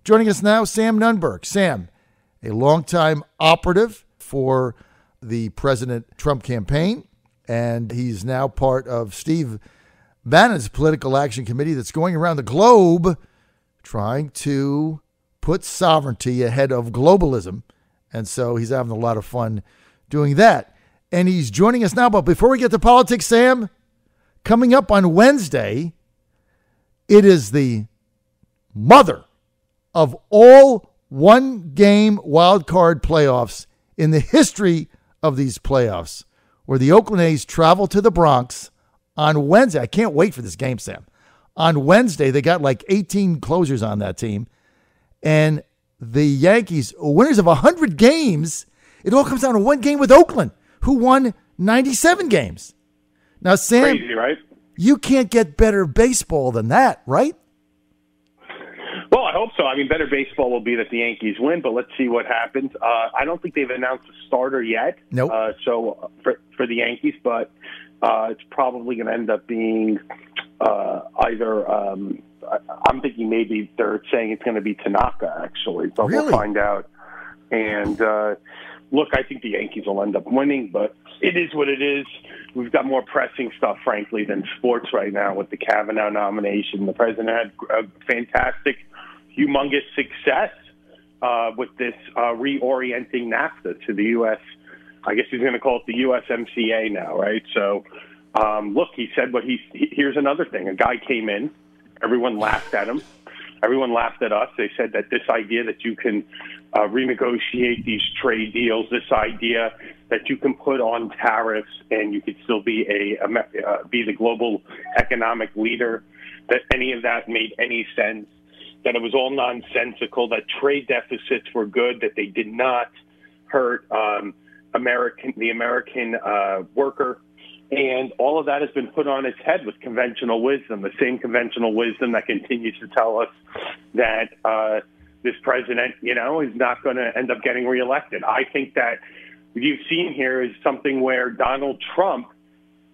Joining us now, Sam Nunberg. Sam, a longtime operative for the President Trump campaign, and he's now part of Steve Bannon's political action committee that's going around the globe trying to put sovereignty ahead of globalism. And so he's having a lot of fun doing that. And he's joining us now. But before we get to politics, Sam, coming up on Wednesday, it is the mother of all one-game wild card playoffs in the history of these playoffs, where the Oakland A's travel to the Bronx on Wednesday. I can't wait for this game, Sam. On Wednesday, they got like 18 closers on that team. And the Yankees, winners of 100 games, it all comes down to one game with Oakland, who won 97 games. Now, Sam, crazy, right? You can't get better baseball than that, right? Well, I hope so. I mean, better baseball will be that the Yankees win, but let's see what happens. I don't think they've announced a starter yet. Nope. So for the Yankees, but it's probably going to end up being either. I'm thinking maybe they're saying it's going to be Tanaka, actually, but Really? We'll find out. And look, I think the Yankees will end up winning, but it is what it is. We've got more pressing stuff, frankly, than sports right now with the Kavanaugh nomination. The president had a fantastic, humongous success with this reorienting NAFTA to the U.S. I guess he's going to call it the USMCA now, right? So, look, he said here's another thing. A guy came in. Everyone laughed at him. Everyone laughed at us. They said that this idea that you can renegotiate these trade deals, this idea that you can put on tariffs and you could still be be the global economic leader, that any of that made any sense, that it was all nonsensical, that trade deficits were good, that they did not hurt the American worker. And all of that has been put on its head with conventional wisdom, the same conventional wisdom that continues to tell us that this president, is not going to end up getting reelected. I think that what you've seen here is something where Donald Trump,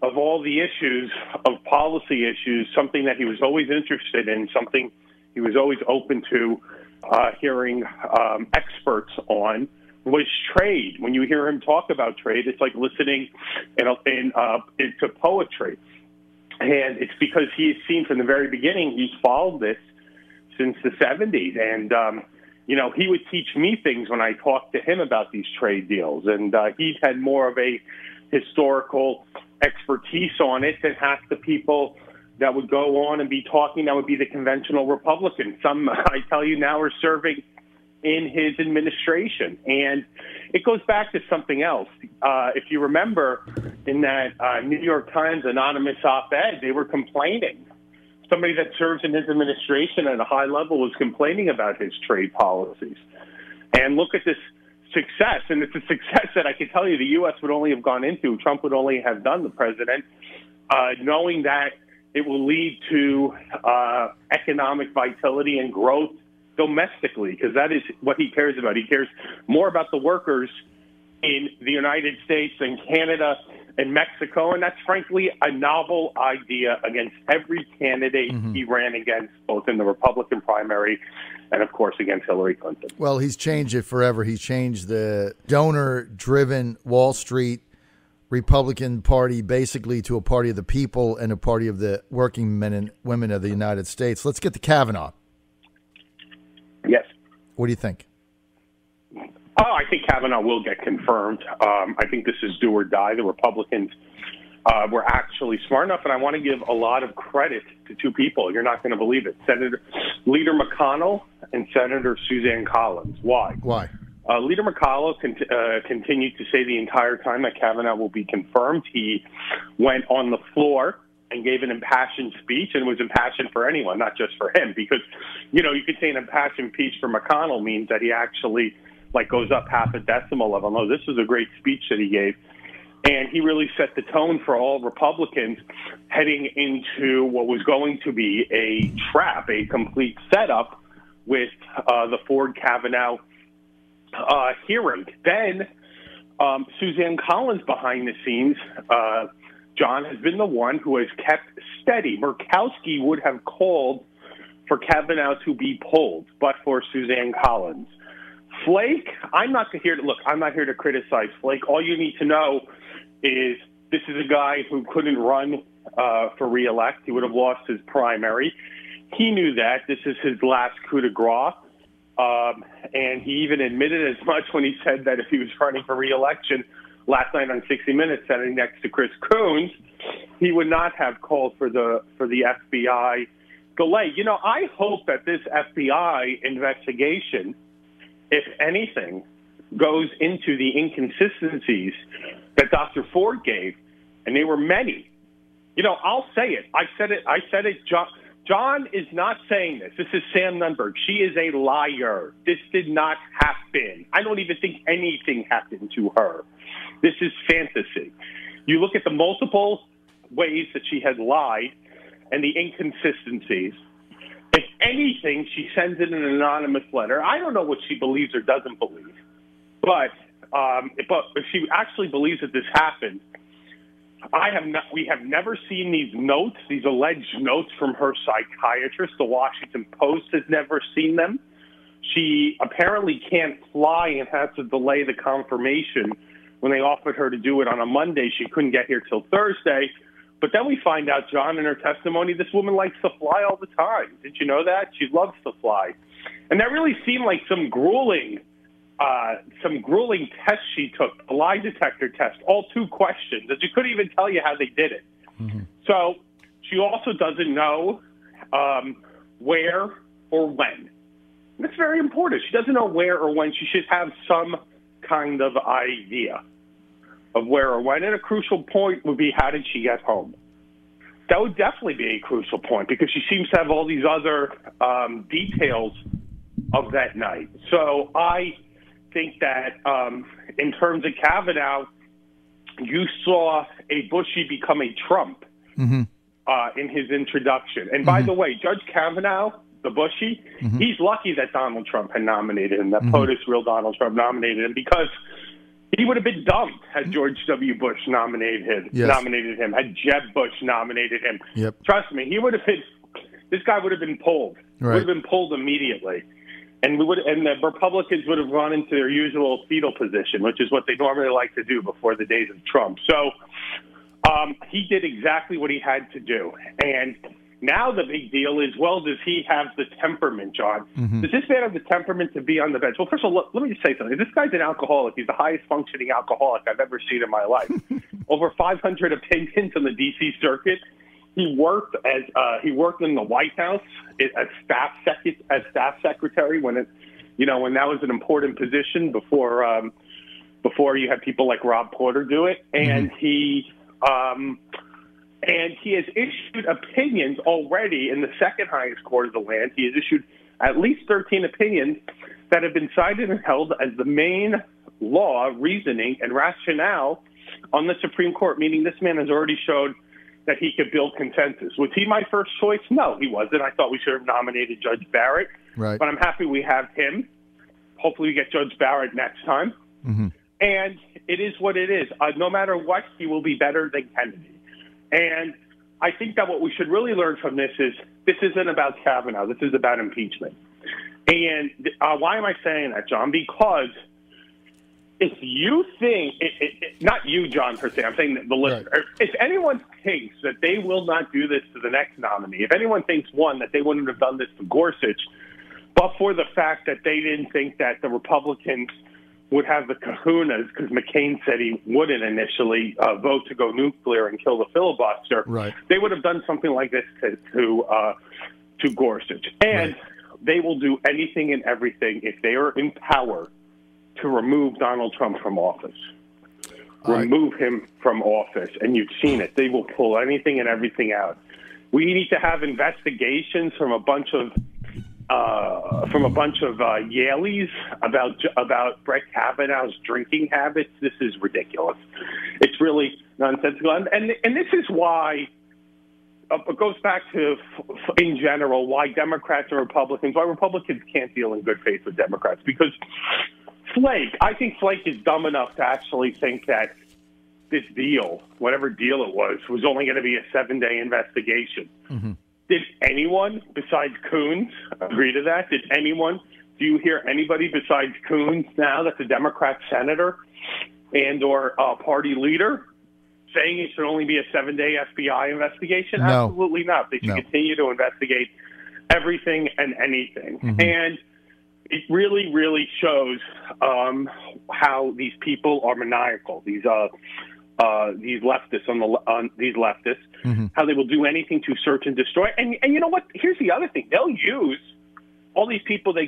of all the issues, of policy issues, something that he was always interested in, something he was always open to hearing experts on, was trade. When you hear him talk about trade, it's like listening to poetry. And it's because he's seen from the very beginning, he's followed this since the 70s. And, he would teach me things when I talked to him about these trade deals. And he's had more of a historical expertise on it than half the people that would go on and be talking. That would be the conventional Republicans. Some, I tell you now, are serving in his administration. And it goes back to something else. If you remember in that New York Times anonymous op-ed, they were complaining. Somebody that serves in his administration at a high level was complaining about his trade policies. And look at this success. And it's a success that I can tell you the U.S. would only have gone into, Trump would only have done, the president, knowing that it will lead to economic vitality and growth domestically, because that is what he cares about. He cares more about the workers in the United States and Canada and Mexico, and that's frankly a novel idea against every candidate he ran against, both in the Republican primary and, of course, against Hillary Clinton. Well, he's changed it forever. He's changed the donor-driven Wall Street Republican Party basically to a party of the people and a party of the working men and women of the United States. Let's get to Kavanaugh. Yes. What do you think? Oh, I think Kavanaugh will get confirmed. I think this is do or die. The Republicans were actually smart enough, and I want to give a lot of credit to two people. You're not going to believe it. Leader McConnell and Senator Suzanne Collins. Why? Why? Leader McConnell continued to say the entire time that Kavanaugh will be confirmed. He went on the floor and gave an impassioned speech, and it was impassioned for anyone, not just for him, because, you could say an impassioned speech for McConnell means that he actually goes up half a decimal level. No, this was a great speech that he gave. And he really set the tone for all Republicans heading into what was going to be a trap, a complete setup with the Ford-Kavanaugh hearing. Then Suzanne Collins behind the scenes, John, has been the one who has kept steady. Murkowski would have called for Kavanaugh to be pulled, but for Suzanne Collins. Flake, I'm not here to criticize Flake. All you need to know is this is a guy who couldn't run for re-elect. He would have lost his primary. He knew that. This is his last coup de grace. And he even admitted as much when he said that if he was running for re-election last night on 60 Minutes, sitting next to Chris Coons, he would not have called for the FBI delay. You know, I hope that this FBI investigation, if anything, goes into the inconsistencies that Dr. Ford gave, and they were many. You know, I'll say it. I said it. John is not saying this. This is Sam Nunberg. She is a liar. This did not happen. I don't even think anything happened to her. This is fantasy. You look at the multiple ways that she has lied and the inconsistencies. If anything, she sends in an anonymous letter. I don't know what she believes or doesn't believe. But if she actually believes that this happened, we have never seen these notes, these alleged notes from her psychiatrist. The Washington Post has never seen them. She apparently can't fly and has to delay the confirmation. When they offered her to do it on a Monday, she couldn't get here till Thursday. But then we find out, John, in her testimony, this woman likes to fly all the time. Did you know that? She loves to fly. And that really seemed like some grueling tests she took, a lie detector test, all 2 questions, that she couldn't even tell you how they did it. Mm-hmm. So she also doesn't know where or when. And that's very important. She doesn't know where or when. She should have some kind of idea of where or when. And a crucial point would be, how did she get home? That would definitely be a crucial point, because she seems to have all these other details of that night. So I think that in terms of Kavanaugh, you saw a Bushy become a Trump in his introduction. And by the way, Judge Kavanaugh, the Bushy, he's lucky that Donald Trump had nominated him, that POTUS real Donald Trump nominated him, because he would have been dumped had George W. Bush nominated him, had Jeb Bush nominated him. Yep. Trust me, this guy would have been pulled. Right. Would have been pulled immediately. And the Republicans would have gone into their usual fetal position, which is what they normally like to do before the days of Trump. So he did exactly what he had to do. And now the big deal is, well, does he have the temperament, John? Does this man have the temperament to be on the bench? Well, first of all, let me just say something. This guy's an alcoholic. He's the highest functioning alcoholic I've ever seen in my life. Over 500 opinions on the D.C. circuit. He worked in the White House as staff secretary when that was an important position before you had people like Rob Porter do it, and he has issued opinions already in the second highest court of the land. He has issued at least 13 opinions that have been cited and held as the main law, reasoning, and rationale on the Supreme Court, meaning this man has already showed that he could build consensus. Was he my first choice? No, he wasn't. I thought we should have nominated Judge Barrett. Right. But I'm happy we have him. Hopefully we get Judge Barrett next time. And it is what it is. No matter what, he will be better than Kennedy. And I think that what we should really learn from this is, this isn't about Kavanaugh. This is about impeachment. And why am I saying that, John? Because if you think, not you, John, per se, I'm saying the listener, right. If anyone thinks that they will not do this to the next nominee, if anyone thinks, one, that they wouldn't have done this to Gorsuch, but for the fact that they didn't think that the Republicans would have the kahunas, because McCain said he wouldn't initially vote to go nuclear and kill the filibuster, right. They would have done something like this to Gorsuch. And right. They will do anything and everything if they are in power to remove Donald Trump from office. Remove him from office. And you've seen it. They will pull anything and everything out. We need to have investigations from a bunch of Yaleys about Brett Kavanaugh's drinking habits. This is ridiculous. It's really nonsensical. And this is why it goes back to, in general, why Democrats and Republicans, why Republicans can't deal in good faith with Democrats. Because I think Flake is dumb enough to actually think that this deal, whatever deal it was only going to be a 7-day investigation. Did anyone besides Coons agree to that? Do you hear anybody besides Coons now that's a Democrat senator and or party leader saying it should only be a 7-day FBI investigation? No. Absolutely not. They should continue to investigate everything and anything. Mm-hmm. And it really, really shows how these people are maniacal. These leftists mm-hmm. how they will do anything to search and destroy. And you know what? Here's the other thing: they'll use all these people they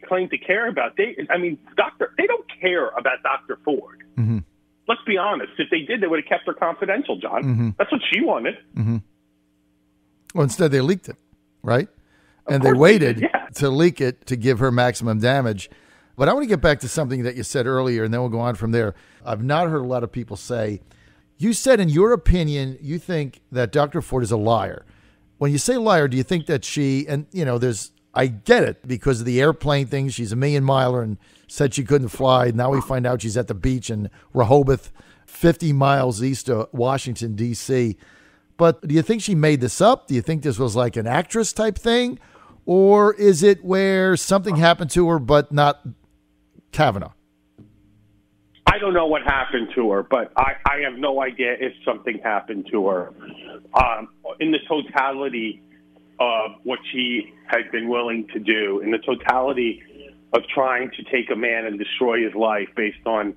claim to care about. They don't care about Dr. Ford. Mm-hmm. Let's be honest. If they did, they would have kept her confidential, John. Mm-hmm. That's what she wanted. Mm-hmm. Well, instead they leaked it, right? And they waited to leak it to give her maximum damage. But I want to get back to something that you said earlier, and then we'll go on from there. I've not heard a lot of people say, you said in your opinion, you think that Dr. Ford is a liar. When you say liar, do you think that I get it because of the airplane thing. She's a million-miler and said she couldn't fly. Now we find out she's at the beach in Rehoboth, 50 miles east of Washington, D.C. But do you think she made this up? Do you think this was like an actress type thing? Or is it where something happened to her but not Kavanaugh? I don't know what happened to her, but I have no idea if something happened to her. In the totality of what she had been willing to do, in the totality of trying to take a man and destroy his life based on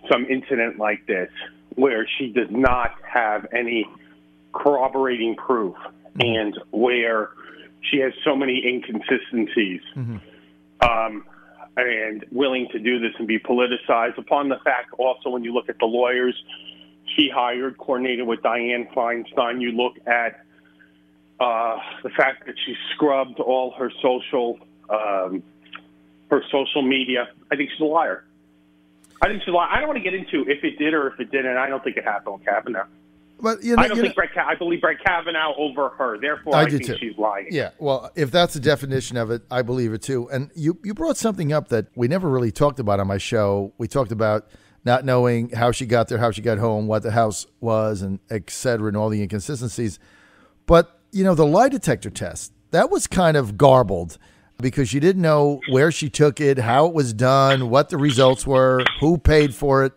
some incident like this, where she does not have any corroborating proof, mm-hmm. and where she has so many inconsistencies, mm-hmm. And willing to do this and be politicized. Upon the fact, also, when you look at the lawyers she hired, coordinated with Dianne Feinstein, you look at the fact that she scrubbed all her social media. I think she's a liar. I don't want to get into if it did or if it didn't. I don't think it happened with Kavanaugh. But I believe Brett Kavanaugh over her. Therefore, I think she's lying. Yeah, well, if that's the definition of it, I believe it too. And you brought something up that we never really talked about on my show. We talked about not knowing how she got there, how she got home, what the house was, and et cetera, and all the inconsistencies. But, the lie detector test, that was kind of garbled because you didn't know where she took it, how it was done, what the results were, who paid for it.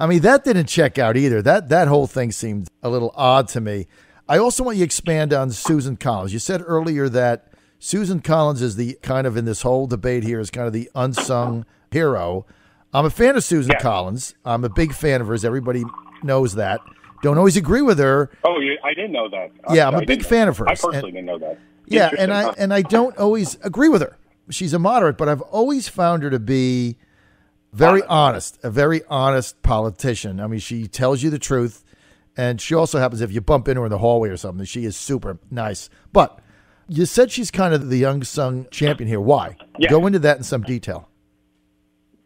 I mean, that didn't check out either. That whole thing seemed a little odd to me. I also want you to expand on Susan Collins. You said earlier that Susan Collins is the kind of, in this whole debate here, is kind of the unsung hero. I'm a fan of Susan Collins. I'm a big fan of hers. Everybody knows that. Don't always agree with her. Oh, I didn't know that. Yeah, I'm a big fan of hers. I personally didn't know that. Yeah, and I don't always agree with her. She's a moderate, but I've always found her to be very honest, a very honest politician. I mean, she tells you the truth, and she also happens, if you bump into her in the hallway or something, she is super nice. But you said she's kind of the unsung champion here. Why? Yeah. Go into that in some detail.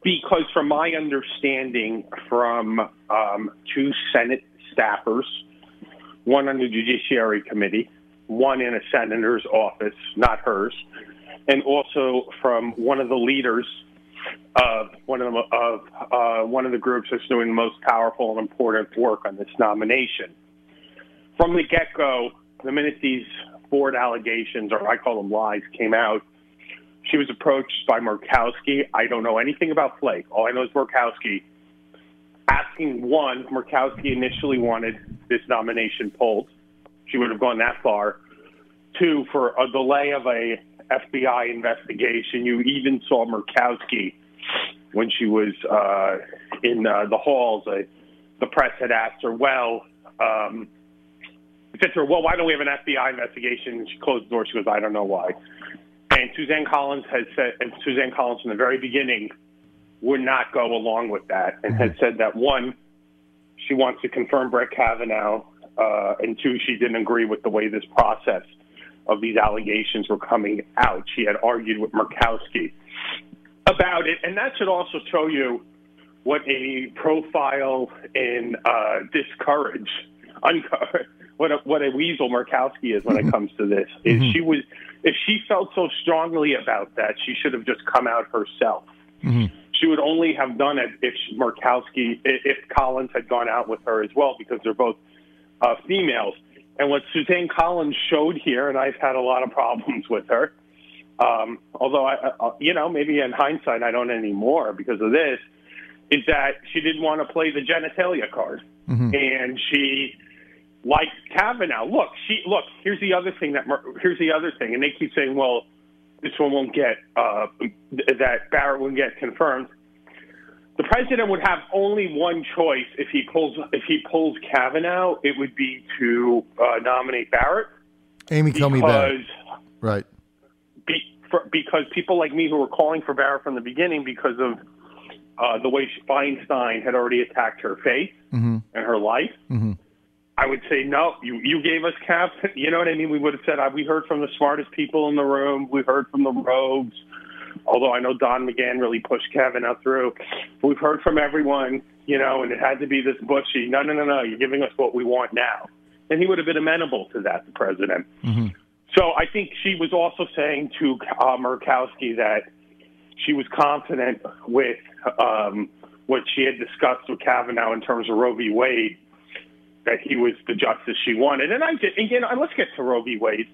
Because from my understanding from two Senate staffers, one on the Judiciary Committee, one in a senator's office, not hers, and also from one of the leaders of one of the groups that's doing the most powerful and important work on this nomination. From the get-go, the minute these Ford allegations, or I call them lies, came out, she was approached by Murkowski. I don't know anything about Flake. All I know is Murkowski asking, one, Murkowski initially wanted this nomination pulled. She would have gone that far. Two, for a delay of a FBI investigation. You even saw Murkowski when she was in the halls. The press had asked her, why don't we have an FBI investigation? And she closed the door. She goes, I don't know why. And Suzanne Collins from the very beginning would not go along with that and had said that, one, she wants to confirm Brett Kavanaugh, and two, she didn't agree with the way this process of these allegations were coming out. She had argued with Murkowski about it, and that should also show you what a profile in discourage, what a weasel Murkowski is when it comes to this. Mm-hmm. If she felt so strongly about that, she should have just come out herself. Mm-hmm. She would only have done it if Collins had gone out with her as well, because they're both females. And what Suzanne Collins showed here, and I've had a lot of problems with her, although, maybe in hindsight I don't anymore because of this, is that she didn't want to play the genitalia card. Mm-hmm. And she, like Kavanaugh, look, here's the other thing, and they keep saying, well, this one won't get, that Barrett won't get confirmed. The president would have only one choice if he pulls Kavanaugh. It would be to nominate Barrett. Amy Coney Barrett. Right. Because people like me who were calling for Barrett from the beginning because of the way Feinstein had already attacked her faith mm-hmm. and her life, mm-hmm. I would say, no, you gave us Kavanaugh. You know what I mean? We would have said, we heard from the smartest people in the room. We heard from the rogues. Although I know Don McGahn really pushed Kavanaugh through. We've heard from everyone, and it had to be this Bushy. No, you're giving us what we want now. And he would have been amenable to that, the president. Mm-hmm. So I think she was also saying to Murkowski that she was confident with what she had discussed with Kavanaugh in terms of Roe v. Wade, that he was the justice she wanted. And let's get to Roe v. Wade.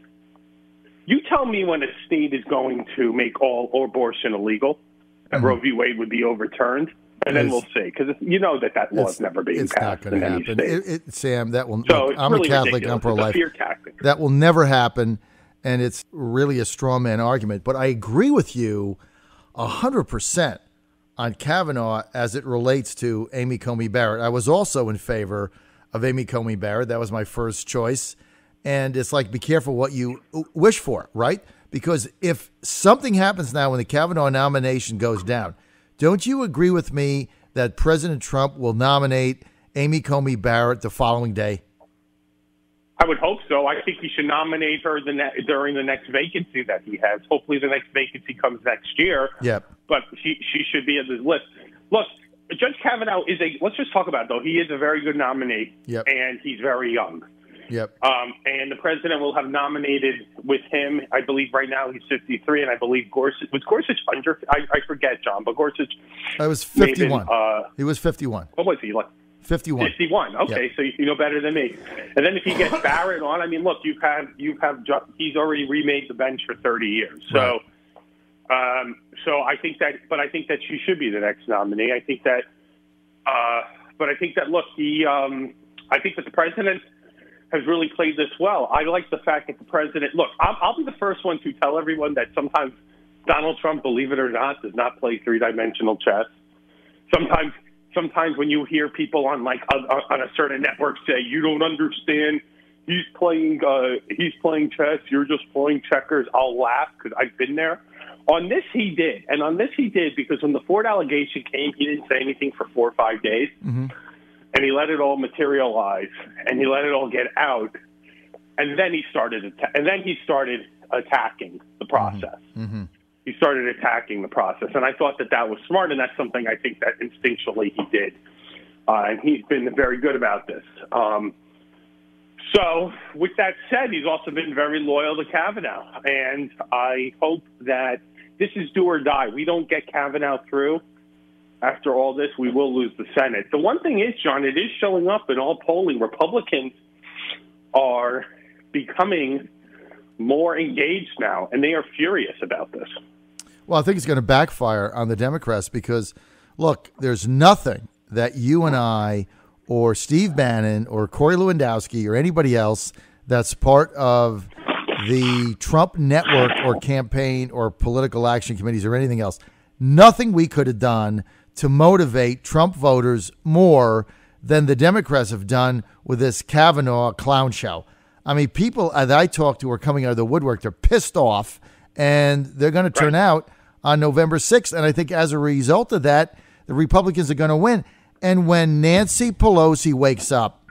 You tell me when a state is going to make all abortion illegal, that mm-hmm. Roe v. Wade would be overturned, and then we'll see. Because you know that law is never being passed in any state. It's not going to happen. Sam, that will. So I'm really a Catholic. Ridiculous. I'm pro-life. It's a fear tactic. That will never happen, and it's really a straw man argument. But I agree with you 100% on Kavanaugh as it relates to Amy Coney Barrett. I was also in favor of Amy Coney Barrett. That was my first choice. And it's like, be careful what you wish for, right? Because if something happens now when the Kavanaugh nomination goes down, don't you agree with me that President Trump will nominate Amy Coney Barrett the following day? I would hope so. I think he should nominate her during the next vacancy that he has. Hopefully the next vacancy comes next year. Yep. But she should be on this list. Look, Judge Kavanaugh let's just talk about it, though. He is a very good nominee, yep. and he's very young. Yep. And the president will have nominated with him. I believe right now he's 53, and I believe Gorsuch under. I forget, John, but Gorsuch. I was 51. He was 51. What was he like? 51. 51. Okay, yep. So you know better than me. And then if he gets Barrett on, I mean, look, he's already remade the bench for 30 years. So, right. So I think that she should be the next nominee. I think that, look, I think that the president has really played this well. I like the fact that the president, look, I'll be the first one to tell everyone that sometimes Donald Trump, believe it or not, does not play three-dimensional chess. Sometimes when you hear people on a certain network say, you don't understand, he's playing chess, you're just playing checkers, I'll laugh because I've been there. On this he did, and on this he did because when the Ford allegation came, he didn't say anything for 4 or 5 days. Mm-hmm. And he let it all materialize, and he let it all get out, and then he started attacking the process. Mm-hmm. He started attacking the process, and I thought that was smart, and that's something I think that instinctually he did, and he's been very good about this. So, with that said, he's also been very loyal to Kavanaugh, and I hope that this is do or die. We don't get Kavanaugh through. After all this, we will lose the Senate. The one thing is, John, it is showing up in all polling. Republicans are becoming more engaged now, and they are furious about this. Well, I think it's going to backfire on the Democrats because, look, there's nothing that you and I or Steve Bannon or Corey Lewandowski or anybody else that's part of the Trump network or campaign or political action committees or anything else, nothing we could have done to motivate Trump voters more than the Democrats have done with this Kavanaugh clown show. I mean, people that I talk to are coming out of the woodwork. They're pissed off, and they're going to turn out on November 6th. And I think as a result of that, the Republicans are going to win. And when Nancy Pelosi wakes up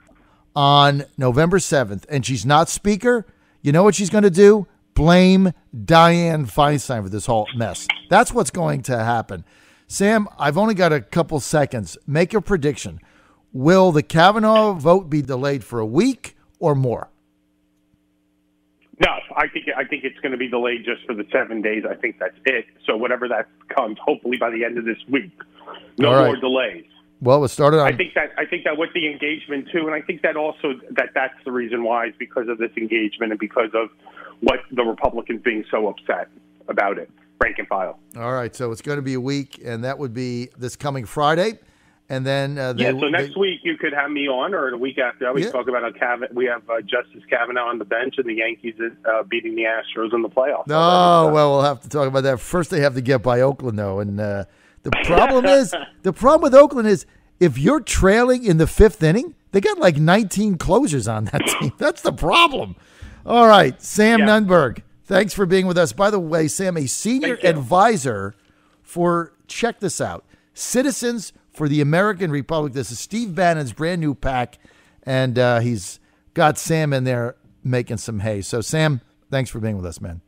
on November 7th and she's not speaker, you know what she's going to do? Blame Dianne Feinstein for this whole mess. That's what's going to happen. Sam, I've only got a couple seconds. Make a prediction. Will the Kavanaugh vote be delayed for a week or more? No, I think it's going to be delayed just for the 7 days. I think that's it. So whatever that comes, hopefully by the end of this week. No more delays. Well, it started on... I think that with the engagement too, and I think that also that's the reason why is because of this engagement and because of what the Republicans being so upset about it. Rank and file. All right, so it's going to be a week, and that would be this coming Friday, and then so next week you could have me on, or the week after that we talk about we have Justice Kavanaugh on the bench and the Yankees beating the Astros in the playoffs. Oh, well, we'll have to talk about that. First, they have to get by Oakland, though, and the problem with Oakland is if you're trailing in the 5th inning, they got like 19 closers on that team. That's the problem. All right, Sam Nunberg. Thanks for being with us. By the way, Sam, a senior advisor for, check this out, Citizens for the American Republic. This is Steve Bannon's brand new PAC, and he's got Sam in there making some hay. So, Sam, thanks for being with us, man.